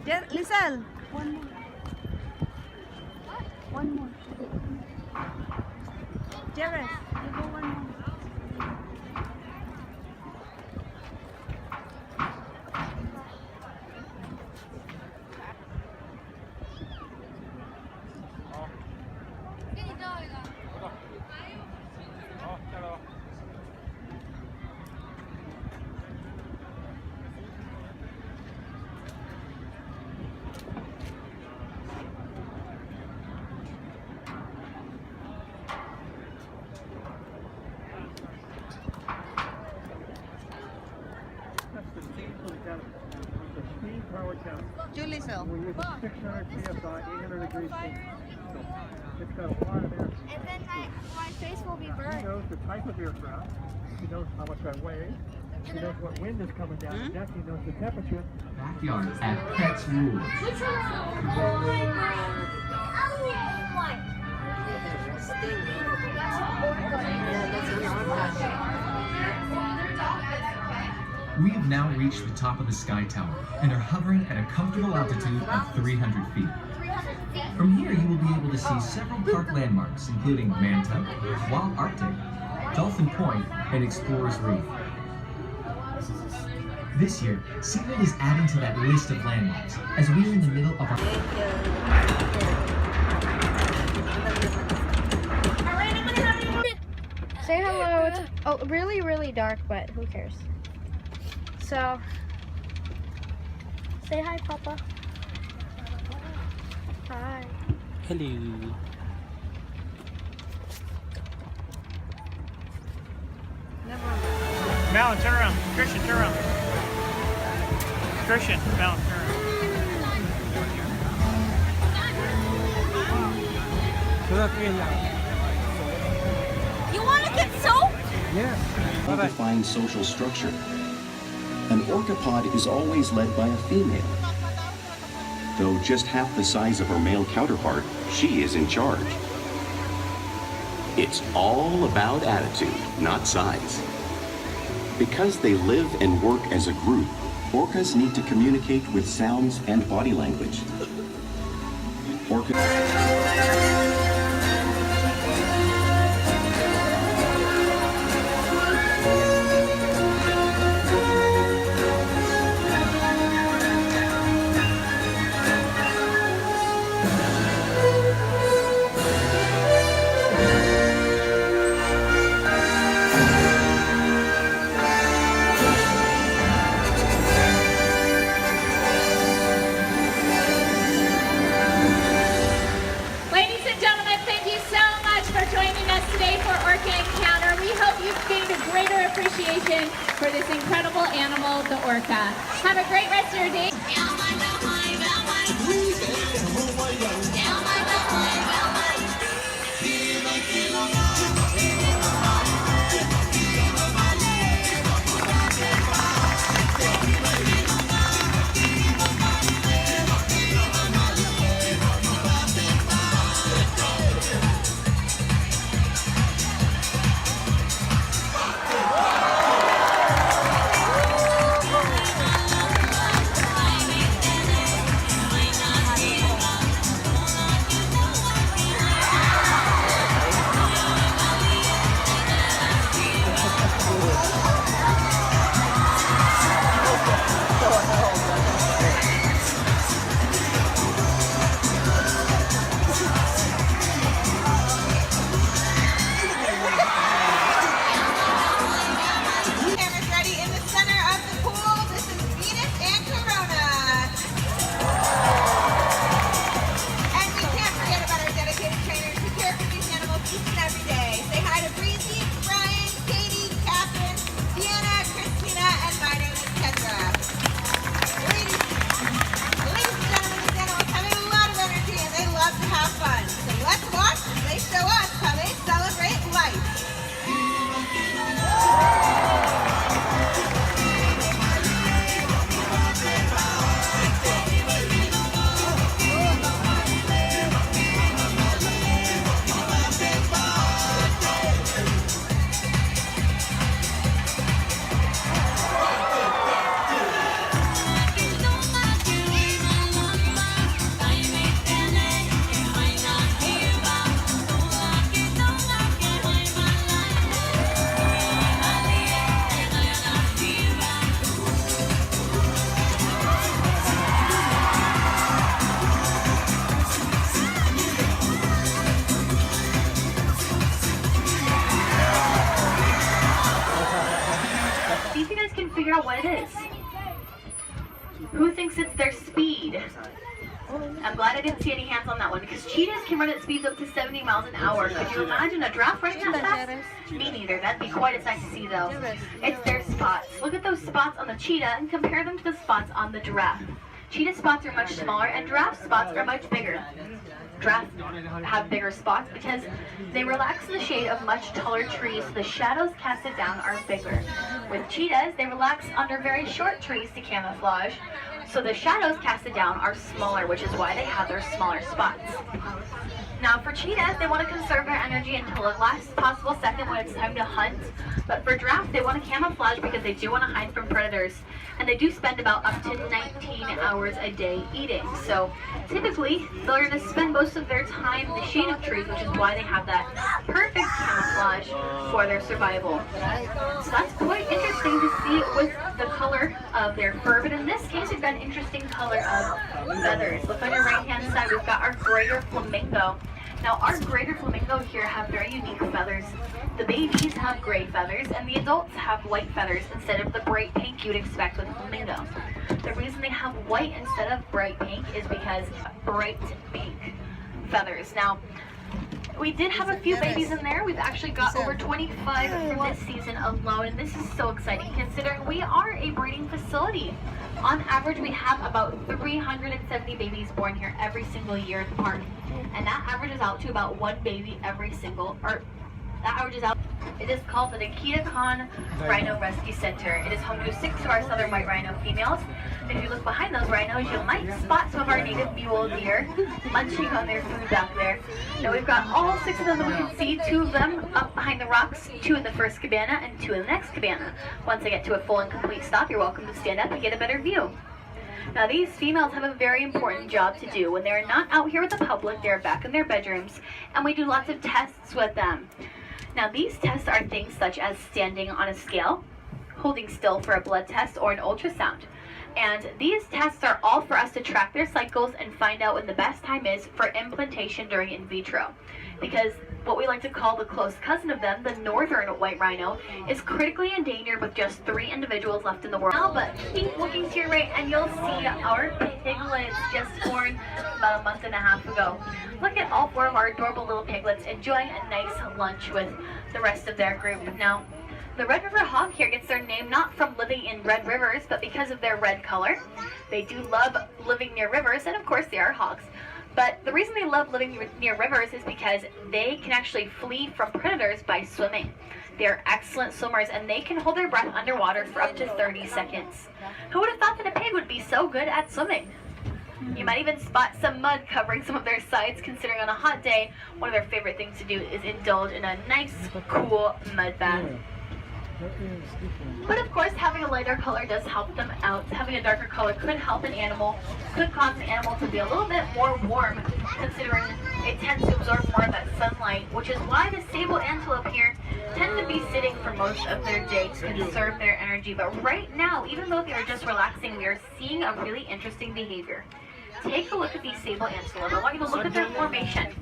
Lisel. One more. One more. Jerez, you go one more. JULYSIL. We use a 600 psi, 800 degrees C. So it's got a lot of energy. And then my face will be He burned. knows the type of aircraft. He knows how much I weigh. He knows what wind is coming down the deck. He knows the temperature. Backyard at Pets Rules. We have now reached the top of the Sky Tower and are hovering at a comfortable altitude of 300 feet. From here, you will be able to see several park landmarks, including Manta, Wild Arctic, Dolphin Point, and Explorers Reef. This year, SeaWorld is adding to that list of landmarks as we are in the middle of our... Say hello. It's really, really dark, but who cares? So, say hi, Papa. Hi. Hello. Malin, turn around. Christian, turn around. Christian, Malin, turn around. You want to get soap? Well-defined social structure. An orcapod is always led by a female. Though just half the size of her male counterpart, she is in charge. It's all about attitude, not size. Because they live and work as a group, orcas need to communicate with sounds and body language. Appreciation for this incredible animal, the orca. Have a great rest of your day. Who thinks it's their speed? I'm glad I didn't see any hands on that one, because cheetahs can run at speeds up to 70 miles an hour. Could you imagine a giraffe running that fast? Me neither. That'd be quite a sight to see, though. It's their spots. Look at those spots on the cheetah and compare them to the spots on the giraffe. Cheetah spots are much smaller and giraffe spots are much bigger. Giraffes have bigger spots because they relax in the shade of much taller trees, so the shadows casted down are bigger. With cheetahs, they relax under very short trees to camouflage, so the shadows casted down are smaller, which is why they have their smaller spots. Now for cheetahs, they want to conserve their energy until the last possible second when it's time to hunt. But for giraffes, they want to camouflage because they do want to hide from predators. And they do spend about up to 19 hours a day eating. So typically, they're going to spend most of their time in the shade of trees, which is why they have that perfect camouflage for their survival. So that's quite interesting to see with the color of their fur. But in this case, we've got an interesting color of feathers. Look on your right-hand side, we've got our greater flamingo. Now our greater flamingo here have very unique feathers. The babies have gray feathers and the adults have white feathers instead of the bright pink you'd expect with a flamingo. The reason they have white instead of bright pink is because bright pink feathers. Now, we did have a few babies in there. We've actually got over 25 for this season alone, and this is so exciting considering we are a breeding facility. On average, we have about 370 babies born here every single year at the park, and that averages out to about one baby every single, that averages out. It is called the PAYCOAN Rhino Rescue Center. It is home to 6 of our southern white rhino females. If you look behind those rhinos, you might spot some of our native mule deer munching on their food back there. Now we've got all 6 of them that we can see, 2 of them up behind the rocks, 2 in the first cabana and 2 in the next cabana. Once I get to a full and complete stop, you're welcome to stand up and get a better view. Now these females have a very important job to do. When they're not out here with the public, they're back in their bedrooms, and we do lots of tests with them. Now these tests are things such as standing on a scale, holding still for a blood test or an ultrasound. And these tests are all for us to track their cycles and find out when the best time is for implantation during in vitro. Because what we like to call the close cousin of them, the northern white rhino, is critically endangered with just 3 individuals left in the world. Now, but keep looking to your right and you'll see our piglets just born about a month and a half ago. Look at all 4 of our adorable little piglets enjoying a nice lunch with the rest of their group. Now, the Red River hog here gets their name not from living in red rivers, but because of their red color. They do love living near rivers, and of course they are hogs. But the reason they love living near rivers is because they can actually flee from predators by swimming. They're excellent swimmers, and they can hold their breath underwater for up to 30 seconds. Who would have thought that a pig would be so good at swimming? You might even spot some mud covering some of their sides, considering on a hot day, one of their favorite things to do is indulge in a nice, cool mud bath. But of course, having a lighter color does help them out. Having a darker color could help an animal, could cause an animal to be a little bit more warm, considering it tends to absorb more of that sunlight, which is why the sable antelope here tend to be sitting for most of their day to conserve their energy. But right now, even though they are just relaxing, we are seeing a really interesting behavior. Take a look at these sable antelope. I want you to look at their formation.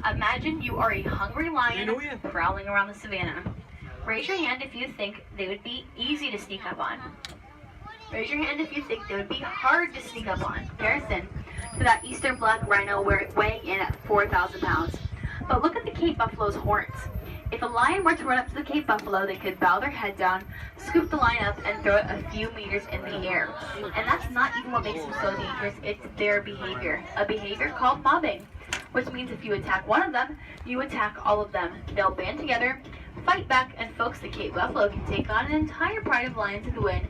Imagine you are a hungry lion prowling around the savannah. Raise your hand if you think they would be easy to sneak up on. Raise your hand if you think they would be hard to sneak up on. Comparison to that eastern black rhino weighing in at 4,000 pounds. But look at the Cape buffalo's horns. If a lion were to run up to the Cape buffalo, they could bow their head down, scoop the lion up, and throw it a few meters in the air. And that's not even what makes them so dangerous, it's their behavior. A behavior called mobbing, which means if you attack one of them, you attack all of them. They'll band together, fight back, and folks, the Cape buffalo can take on an entire pride of lions who win,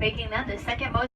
making them the second most